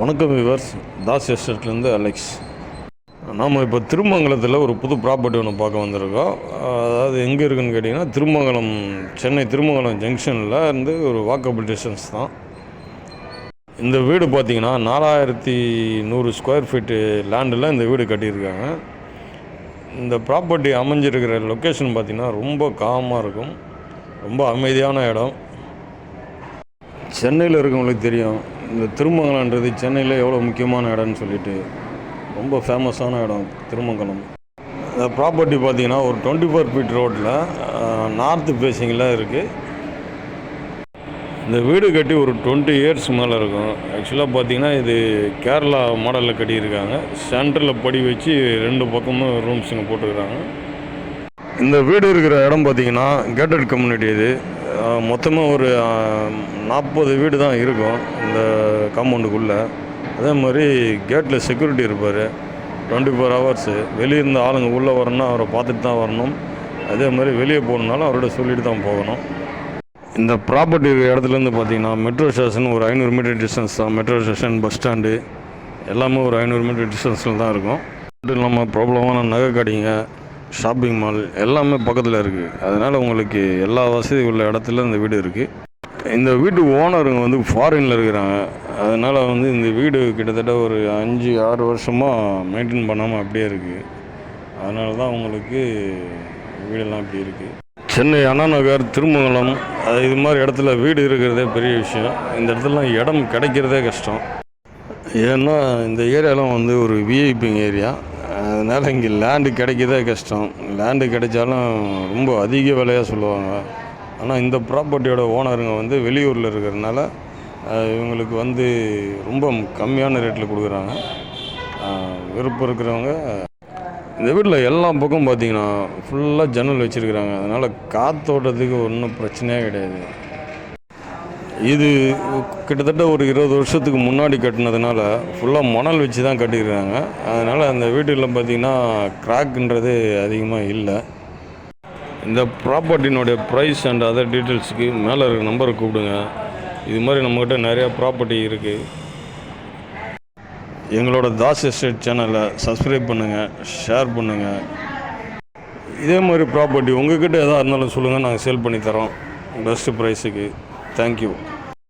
வணக்கம் viewers, Das எஸ்டேட்லேருந்து Alex. நாம் இப்போ திருமங்கலத்தில் ஒரு புது ப்ராப்பர்ட்டி ஒன்று பார்க்க வந்திருக்கோம். அதாவது எங்கே இருக்குதுன்னு கேட்டிங்கன்னா, திருமங்கலம், சென்னை திருமங்கலம் ஜங்ஷனில் இருந்து ஒரு வாக்கபிள் டிஸ்டன்ஸ் தான். இந்த வீடு பார்த்திங்கன்னா 4100 ஸ்கொயர் ஃபீட்டு லேண்டில் இந்த வீடு கட்டியிருக்காங்க. இந்த ப்ராப்பர்ட்டி அமைஞ்சிருக்கிற லொக்கேஷன் பார்த்திங்கன்னா ரொம்ப காமாக இருக்கும், ரொம்ப அமைதியான இடம். சென்னையில் இருக்கவங்களுக்கு தெரியும் இந்த திருமங்கலன்றது சென்னையில் எவ்வளோ முக்கியமான இடம்னு சொல்லிட்டு. ரொம்ப ஃபேமஸான இடம் திருமங்கலம். இந்த ப்ராப்பர்ட்டி பார்த்திங்கன்னா ஒரு 24 ஃபீட் ரோட்டில் நார்த்து ஃபேஸிங்கில் இருக்குது. இந்த வீடு கட்டி ஒரு 20 இயர்ஸ் மேலே இருக்கும். ஆக்சுவலாக பார்த்திங்கன்னா இது கேரளா மாடலில் கட்டியிருக்காங்க. சென்டரில் படி வச்சு 2 பக்கமும் ரூம்ஸுங்க போட்டுக்கிறாங்க. இந்த வீடு இருக்கிற இடம் பார்த்திங்கன்னா கேட்டட் கம்யூனிட்டி. இது மொத்தமாக ஒரு 40 வீடு தான் இருக்கும் இந்த காம்பவுண்டுக்குள்ளே. அதே மாதிரி கேட்டில் செக்யூரிட்டி இருப்பார் 24 ஹவர்ஸு. வெளியே இருந்த ஆளுங்க உள்ளே வரணும்னா அவரை பார்த்துட்டு தான் வரணும். அதே மாதிரி வெளியே போகணுன்னாலும் அவர்கிட்ட சொல்லிட்டு தான் போகணும். இந்த ப்ராப்பர்ட்டி இருக்கிற இடத்துலேருந்து பார்த்திங்கன்னா மெட்ரோ ஸ்டேஷன் ஒரு 500 மீட்டர் டிஸ்டன்ஸ் தான். மெட்ரோ ஸ்டேஷன், பஸ் ஸ்டாண்டு எல்லாமே ஒரு 500 மீட்டர் டிஸ்டன்ஸில் தான் இருக்கும். மட்டும் இல்லாமல் ப்ராப்ளமான நகை கடைங்க, ஷாப்பிங் மால் எல்லாமே பக்கத்தில் இருக்குது. அதனால் உங்களுக்கு எல்லா வசதி உள்ள இடத்துல இந்த வீடு இருக்குது. இந்த வீட்டு ஓனருங்க வந்து ஃபாரினில் இருக்கிறாங்க. அதனால் இந்த வீடு கிட்டத்தட்ட ஒரு 5-6 வருஷமாக மெயின்டைன் பண்ணாமல் அப்படியே இருக்குது. அதனால தான் உங்களுக்கு வீடெல்லாம் இப்படி இருக்குது. சென்னை அண்ணா நகர், திருமங்கலம் இது மாதிரி இடத்துல வீடு இருக்கிறதே பெரிய விஷயம். இந்த இடத்துலலாம் இடம் கிடைக்கிறதே கஷ்டம். ஏன்னா இந்த ஏரியாலாம் ஒரு விஐபிங் ஏரியா. அதனால் இங்கே லேண்டு கிடைக்கிறதே கஷ்டம். லேண்டு கிடைச்சாலும் ரொம்ப அதிக விலையாக சொல்லுவாங்க. ஆனால் இந்த ப்ராப்பர்ட்டியோட ஓனருங்க வெளியூரில் இருக்கிறதுனால இவங்களுக்கு ரொம்ப கம்மியான ரேட்டில் கொடுக்குறாங்க. விருப்பம் இருக்கிறவங்க இந்த வீட்டில் எல்லா பக்கம் பார்த்திங்கன்னா ஃபுல்லாக ஜன்னல் வச்சுருக்குறாங்க. அதனால் காற்றோட்டத்துக்கு ஒன்றும் பிரச்சனையே கிடையாது. இது கிட்டத்தட்ட ஒரு 20 வருஷத்துக்கு முன்னாடி கட்டினதுனால ஃபுல்லாக மணல் வச்சு தான் கட்டியிருக்காங்க. அதனால் அந்த வீட்டில் பார்த்திங்கன்னா கிராக்குன்றது அதிகமாக இல்லை. இந்த ப்ராப்பர்ட்டினுடைய ப்ரைஸ் அண்ட் அதர் டீட்டெயில்ஸுக்கு மேலே இருக்க நம்பரை கூப்பிடுங்க. இது மாதிரி நம்மக்கிட்ட நிறையா ப்ராப்பர்ட்டி இருக்குது. எங்களோட தாஸ் எஸ்டேட் சேனலை சப்ஸ்கிரைப் பண்ணுங்கள், ஷேர் பண்ணுங்கள். இதே மாதிரி ப்ராப்பர்ட்டி உங்கள்கிட்ட எதாக இருந்தாலும் சொல்லுங்கள், நாங்கள் சேல் பண்ணி தரோம் பெஸ்ட்டு ப்ரைஸுக்கு. Thank you.